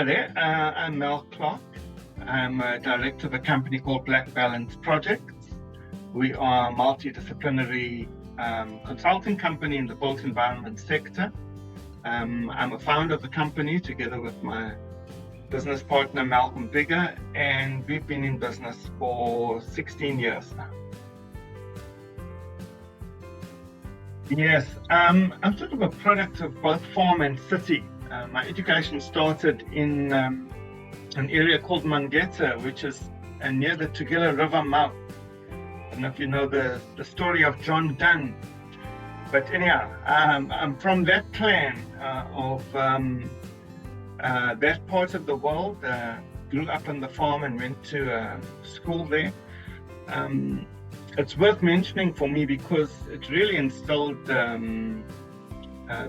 Hi there, I'm Mel Clark. I'm a director of a company called Black Balance Projects. We are a multidisciplinary consulting company in the built environment sector. I'm a founder of the company together with my business partner, Malcolm Bigger, and we've been in business for 16 years now. Yes, I'm sort of a product of both farm and city. My education started in an area called Mangette, which is near the Tugela River mouth. I don't know if you know the story of John Donne, but anyhow, I'm from that clan of that part of the world. Grew up on the farm and went to school there. It's worth mentioning for me because it really instilled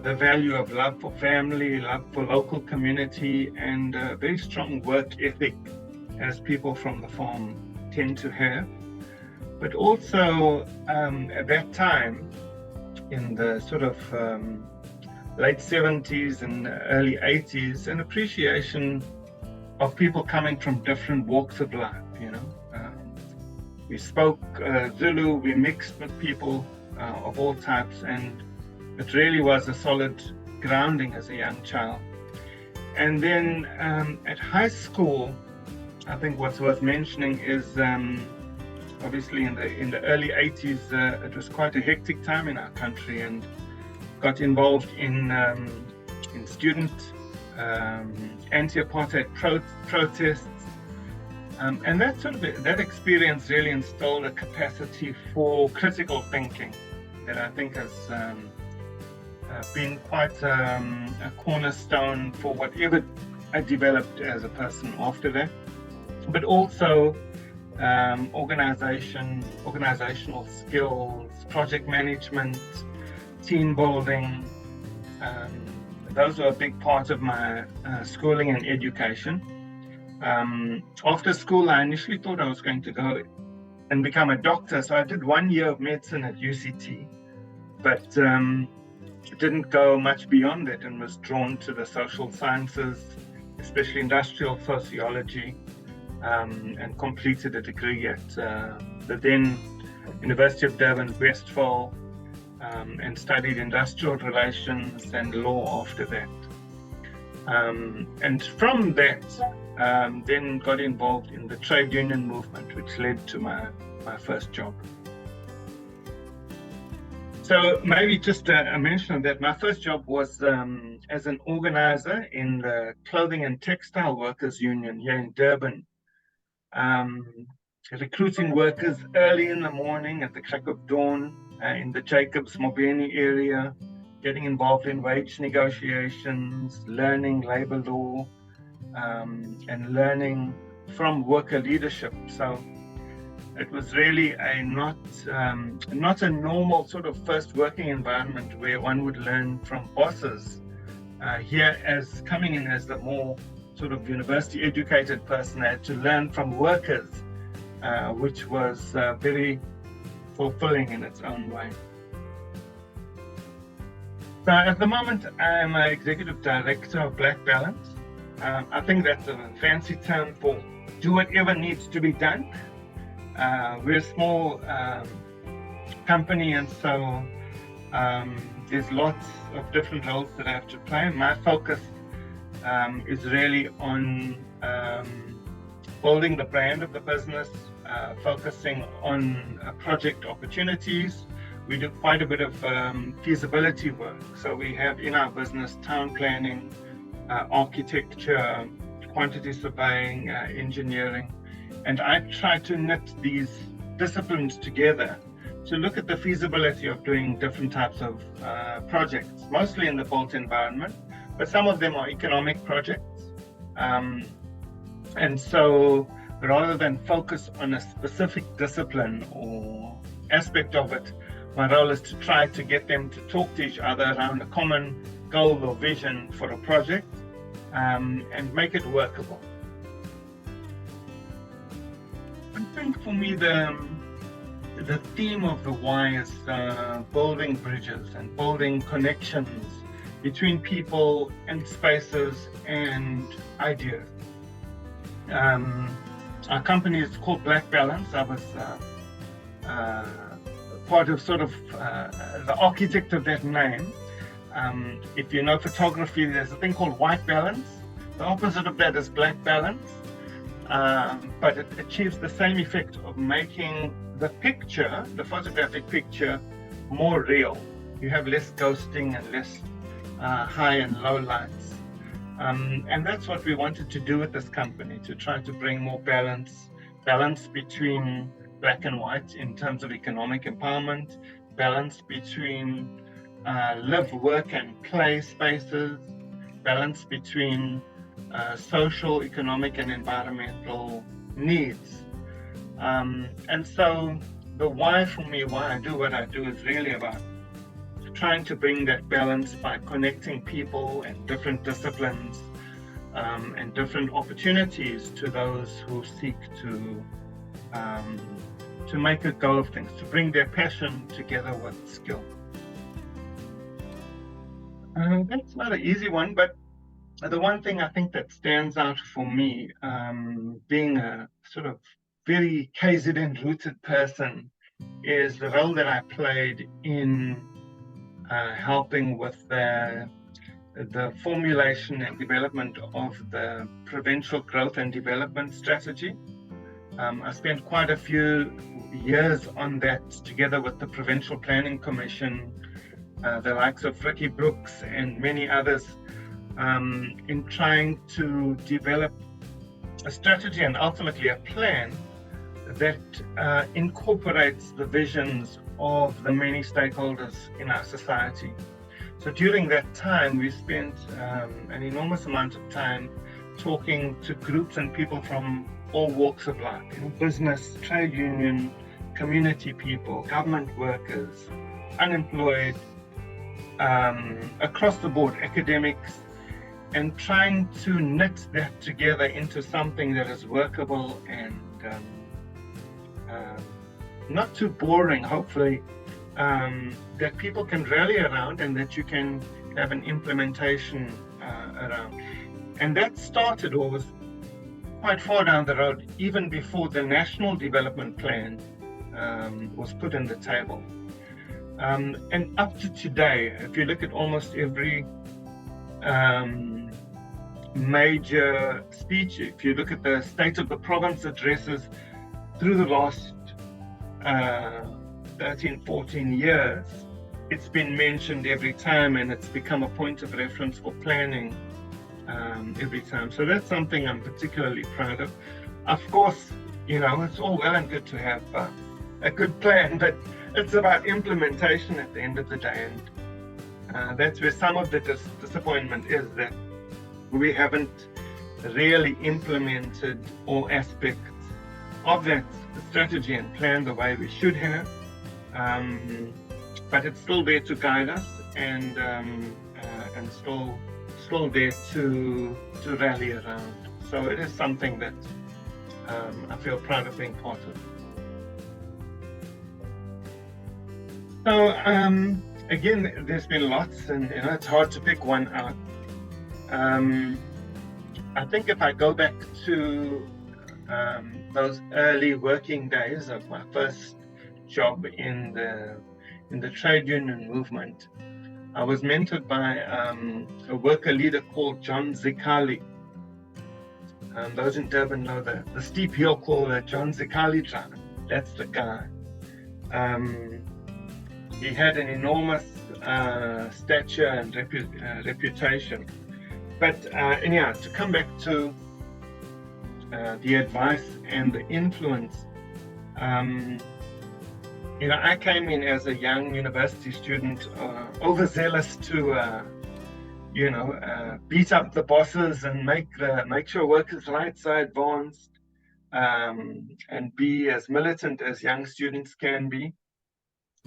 the value of love for family, love for local community, and a very strong work ethic, as people from the farm tend to have. But also at that time, in the sort of late 70s and early 80s, an appreciation of people coming from different walks of life, you know. We spoke Zulu, we mixed with people of all types, and it really was a solid grounding as a young child. And then at high school, I think what's worth mentioning is obviously in the early 80s, it was quite a hectic time in our country, and got involved in student anti-apartheid protests. And that experience really instilled a capacity for critical thinking that I think has been quite a cornerstone for whatever I developed as a person after that. But also organizational skills, project management, team building. Those were a big part of my schooling and education. After school, I initially thought I was going to go and become a doctor. So I did 1 year of medicine at UCT, but didn't go much beyond it, and was drawn to the social sciences, especially industrial sociology, and completed a degree at the then University of Durban, Westville, and studied industrial relations and law after that. And from that, then got involved in the trade union movement, which led to my first job. So maybe just a mention of that. My first job was as an organizer in the Clothing and Textile Workers Union here in Durban, recruiting workers early in the morning at the crack of dawn in the Jacobs Mobeni area, getting involved in wage negotiations, learning labor law, and learning from worker leadership. So it was really not a normal sort of first working environment where one would learn from bosses. Here, as coming in as the more sort of university educated person, I had to learn from workers, which was very fulfilling in its own way. So at the moment, I'm an executive director of Black Balance. I think that's a fancy term for do whatever needs to be done. We're a small company, and so there's lots of different roles that I have to play. My focus is really on building the brand of the business, focusing on project opportunities. We do quite a bit of feasibility work. So we have in our business town planning, architecture, quantity surveying, engineering. And I try to knit these disciplines together to look at the feasibility of doing different types of projects, mostly in the built environment, but some of them are economic projects. And so rather than focus on a specific discipline or aspect of it, my role is to try to get them to talk to each other around a common goal or vision for a project, and make it workable. I think for me the theme of the why is building bridges and building connections between people and spaces and ideas. Our company is called Black Balance. I was part of sort of the architect of that name. If you know photography, there's a thing called white balance. The opposite of that is black balance. But it achieves the same effect of making the picture, the photographic picture, more real. You have less ghosting and less high and low lights. And that's what we wanted to do with this company, to try to bring more balance between black and white in terms of economic empowerment, balance between live, work, and play spaces, balance between social, economic, and environmental needs. And so the why for me, why I do what I do, is really about trying to bring that balance by connecting people and different disciplines and different opportunities to those who seek to make a go of things, to bring their passion together with skill. That's not an easy one, but the one thing I think that stands out for me, being a sort of very KZN rooted person, is the role that I played in helping with the formulation and development of the provincial growth and development strategy. I spent quite a few years on that together with the Provincial Planning Commission, the likes of Ricky Brooks and many others, in trying to develop a strategy and ultimately a plan that incorporates the visions of the many stakeholders in our society. So during that time, we spent an enormous amount of time talking to groups and people from all walks of life, business, trade union, community people, government workers, unemployed, across the board, academics, and trying to knit that together into something that is workable and not too boring, hopefully, that people can rally around and that you can have an implementation around. And that started, or was quite far down the road, even before the National Development Plan was put on the table. And up to today, if you look at almost every major speech, if you look at the State of the Province addresses through the last 13, 14 years, it's been mentioned every time, and it's become a point of reference for planning every time. So that's something I'm particularly proud of. Of course, it's all well and good to have a good plan, but it's about implementation at the end of the day. And that's where some of the disappointment is, that we haven't really implemented all aspects of that strategy and plan the way we should have. But it's still there to guide us, and still there to rally around. So it is something that I feel proud of being part of. So again, there's been lots, and it's hard to pick one out. I think if I go back to those early working days of my first job in the trade union movement, I was mentored by a worker leader called John Zikali. Those in Durban know the steep hill called John Zikali Drive. That's the guy. He had an enormous stature and reputation. But anyhow, to come back to the advice and the influence, I came in as a young university student, overzealous to, beat up the bosses and make sure workers' rights are advanced, and be as militant as young students can be.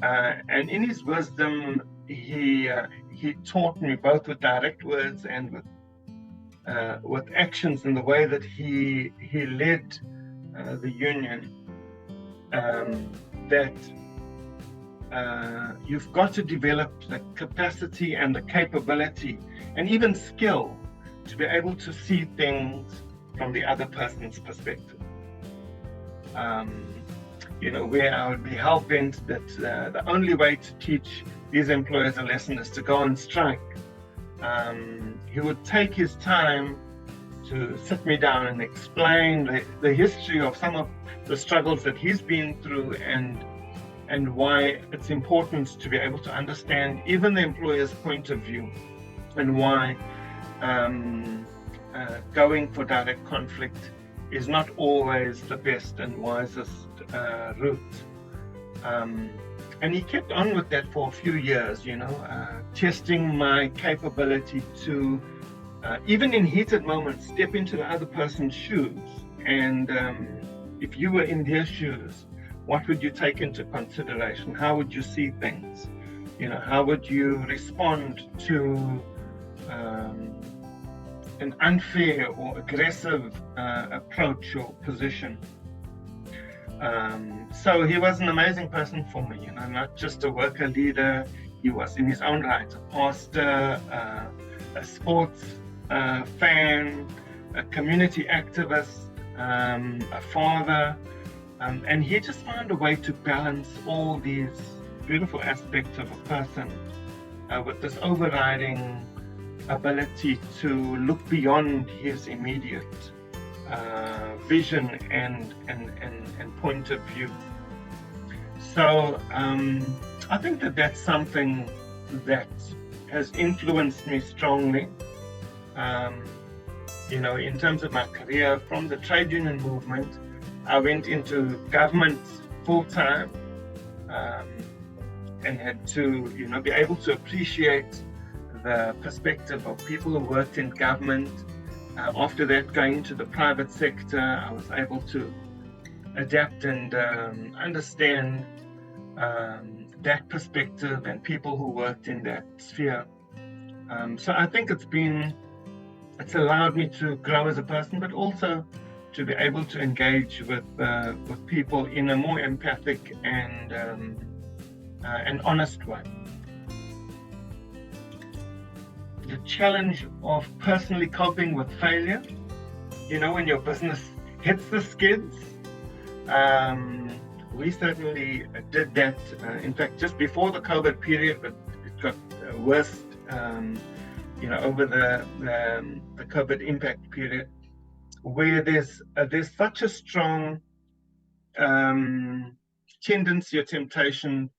And in his wisdom, he taught me, both with direct words and with actions, in the way that he led the union, that you've got to develop the capacity and the capability and even skill to be able to see things from the other person's perspective. Where I would be hell-bent that the only way to teach these employers a lesson is to go on strike. He would take his time to sit me down and explain the history of some of the struggles that he's been through and why it's important to be able to understand even the employer's point of view, and why going for direct conflict is not always the best and wisest route. And he kept on with that for a few years, testing my capability to, even in heated moments, step into the other person's shoes. And if you were in their shoes, what would you take into consideration? How would you see things? How would you respond to an unfair or aggressive approach or position? So he was an amazing person for me, not just a worker leader. He was in his own right a pastor, a sports fan, a community activist, a father, and he just found a way to balance all these beautiful aspects of a person with this overriding ability to look beyond his immediate vision and point of view. So I think that's something that has influenced me strongly. In terms of my career, from the trade union movement, I went into government full-time and had to, be able to appreciate the perspective of people who worked in government. After that, going into the private sector, I was able to adapt and understand that perspective and people who worked in that sphere. So I think it's allowed me to grow as a person, but also to be able to engage with people in a more empathic and honest way. The challenge of personally coping with failure, when your business hits the skids. We certainly did that. In fact, just before the COVID period, but it got worse, over the COVID impact period, where there's such a strong tendency or temptation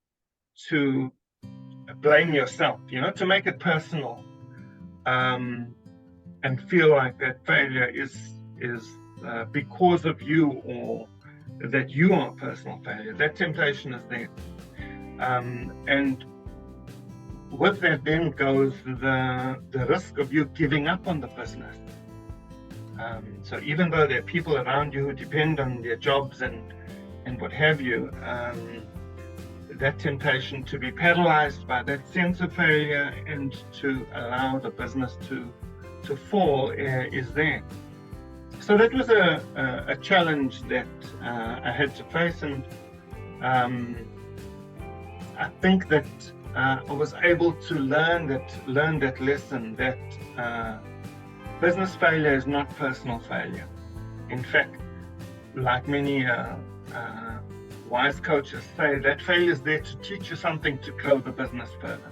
to blame yourself, to make it personal. And feel like that failure is because of you, or that you are a personal failure. That temptation is there. And with that then goes the risk of you giving up on the business. So even though there are people around you who depend on their jobs and what have you, that temptation to be paralyzed by that sense of failure and to allow the business to fall is there. So that was a challenge that I had to face, and I think that I was able to learn that lesson, that business failure is not personal failure. In fact, like many wise coaches say, that failure is there to teach you something to grow the business further.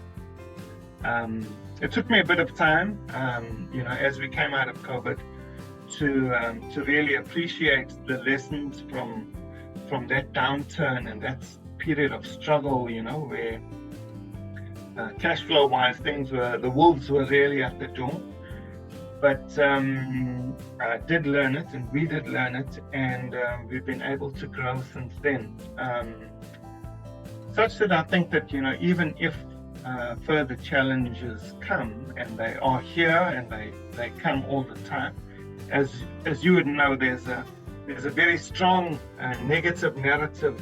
It took me a bit of time, as we came out of COVID, to really appreciate the lessons from that downturn and that period of struggle, where cash flow wise the wolves were really at the door. But I did learn it, and we did learn it, and we've been able to grow since then. Such that I think that, even if further challenges come, and they are here and they come all the time, as you would know, there's a very strong negative narrative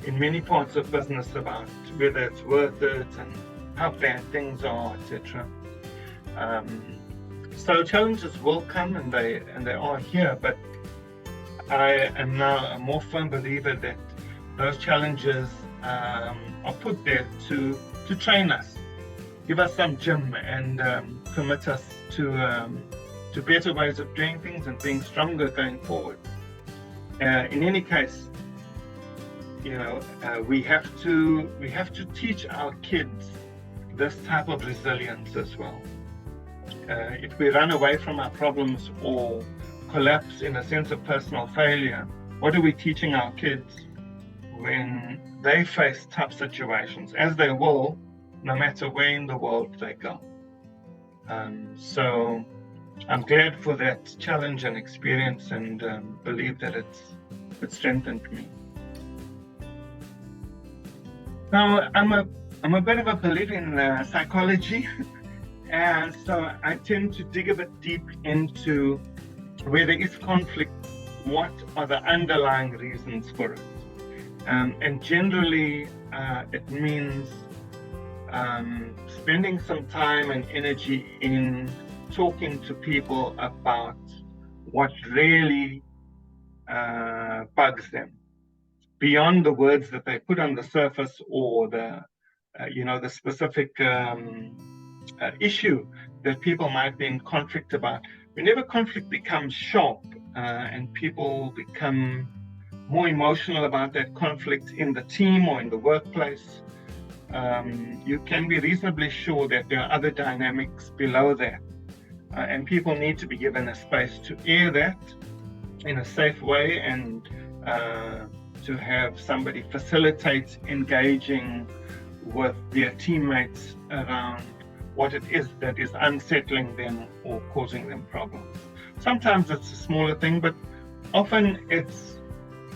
in many parts of business about whether it's worth it and how bad things are, etc. So challenges will come, and they are here, but I am now a more firm believer that those challenges are put there to train us, give us some gym, and commit us to better ways of doing things and being stronger going forward. In any case, we have to teach our kids this type of resilience as well. If we run away from our problems or collapse in a sense of personal failure, what are we teaching our kids when they face tough situations, as they will, no matter where in the world they go? So I'm glad for that challenge and experience, and believe that it strengthened me. Now, I'm a bit of a believer in psychology, and so I tend to dig a bit deep into where there is conflict, what are the underlying reasons for it. And generally, it means spending some time and energy in talking to people about what really bugs them, beyond the words that they put on the surface or the specific issue that people might be in conflict about. Whenever conflict becomes sharp and people become more emotional about that conflict in the team or in the workplace, you can be reasonably sure that there are other dynamics below that. And people need to be given a space to air that in a safe way, and to have somebody facilitate engaging with their teammates around what it is that is unsettling them or causing them problems. Sometimes it's a smaller thing, but often it's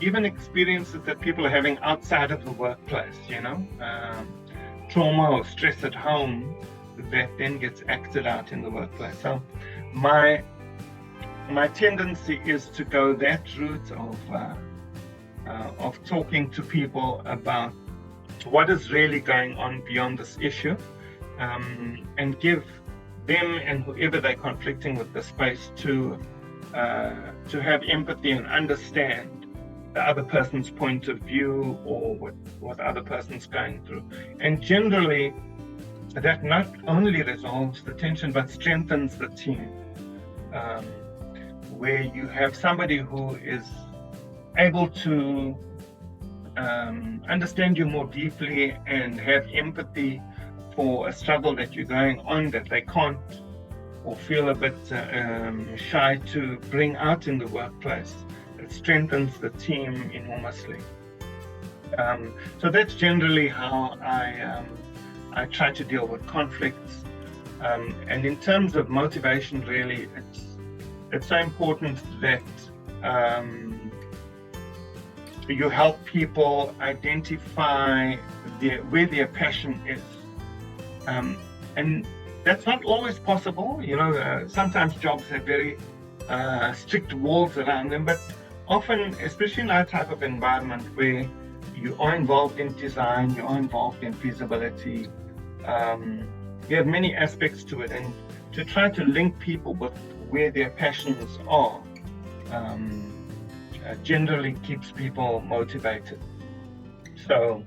even experiences that people are having outside of the workplace, trauma or stress at home that then gets acted out in the workplace. So my tendency is to go that route of talking to people about what is really going on beyond this issue, and give them and whoever they're conflicting with the space to have empathy and understand the other person's point of view or what the other person's going through. And generally, that not only resolves the tension but strengthens the team, where you have somebody who is able to understand you more deeply and have empathy for a struggle that you're going on that they can't or feel a bit shy to bring out in the workplace. It strengthens the team enormously. So that's generally how I try to deal with conflicts. And in terms of motivation, really, it's so important that you help people identify where their passion is. And that's not always possible. Sometimes jobs have very strict walls around them, but often, especially in our type of environment where you are involved in design, you are involved in feasibility, you have many aspects to it, and to try to link people with where their passions are generally keeps people motivated. So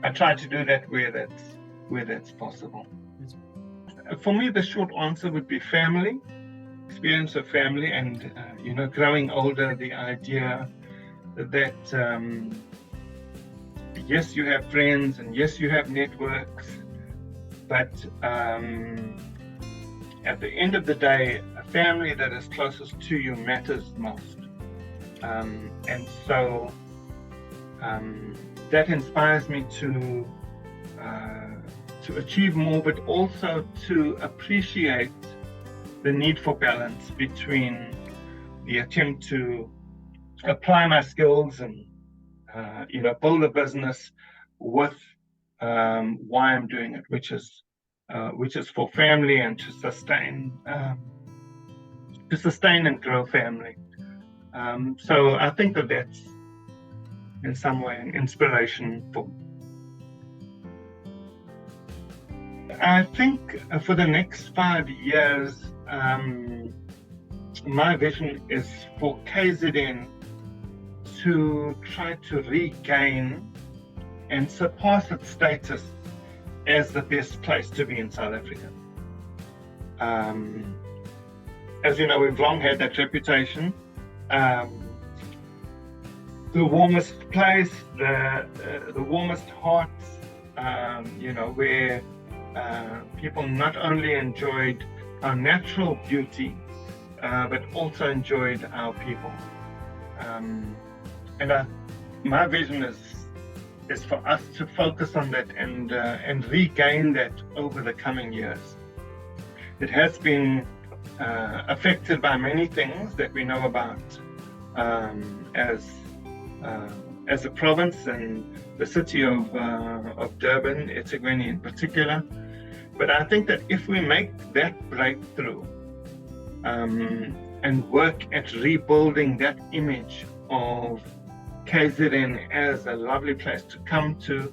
I try to do that where that's possible. For me, the short answer would be family, experience of family, and growing older, the idea that yes, you have friends and yes, you have networks, but at the end of the day, a family that is closest to you matters most. And so that inspires me to achieve more, but also to appreciate the need for balance between the attempt to apply my skills and build a business with why I'm doing it, which is for family and to sustain and grow family. So I think that's in some way an inspiration for me. I think for the next 5 years, my vision is for KZN to try to regain and surpass its status as the best place to be in South Africa. As you know, we've long had that reputation. The warmest place, the warmest hearts, where people not only enjoyed our natural beauty, but also enjoyed our people. My vision is for us to focus on that and regain that over the coming years. It has been affected by many things that we know about as a province and the city of Durban, eThekwini in particular. But I think that if we make that breakthrough and work at rebuilding that image of KZN as a lovely place to come to,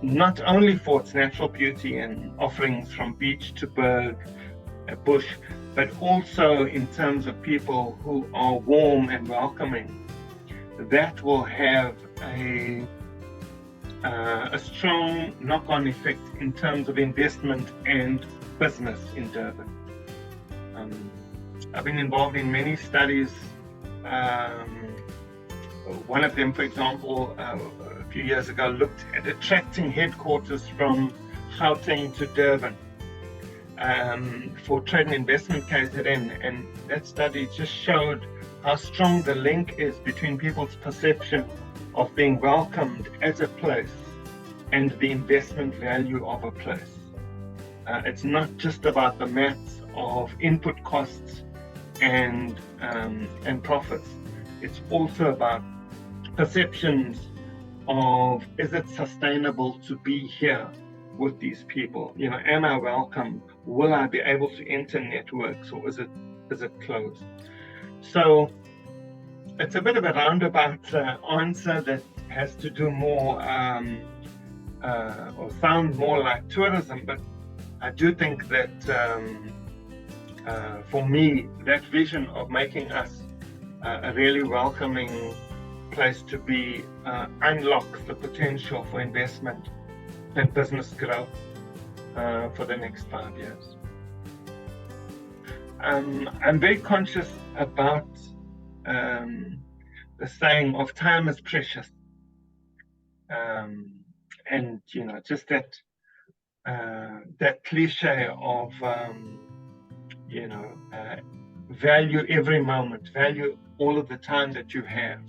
not only for its natural beauty and offerings from beach to berg, bush, but also in terms of people who are warm and welcoming, that will have a strong knock-on effect in terms of investment and business in Durban. I've been involved in many studies. One of them, for example, a few years ago, looked at attracting headquarters from Gauteng to Durban for trade and investment KZN, and that study just showed how strong the link is between people's perception of being welcomed as a place and the investment value of a place. It's not just about the maths of input costs and profits. It's also about perceptions of, is it sustainable to be here with these people? Am I welcome? Will I be able to enter networks, or is it closed? So it's a bit of a roundabout answer that has to do more or sound more like tourism, but I do think that for me, that vision of making us a really welcoming place to be unlocks the potential for investment and business growth for the next 5 years. I'm very conscious about the saying of time is precious, and just that cliche of value every moment, value all of the time that you have,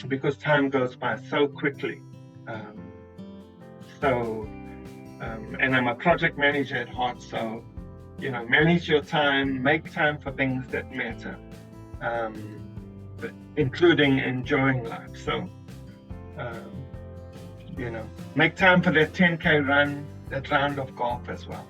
because time goes by so quickly. And I'm a project manager at heart, so manage your time, make time for things that matter, but including enjoying life. So make time for that 10K run, that round of golf as well.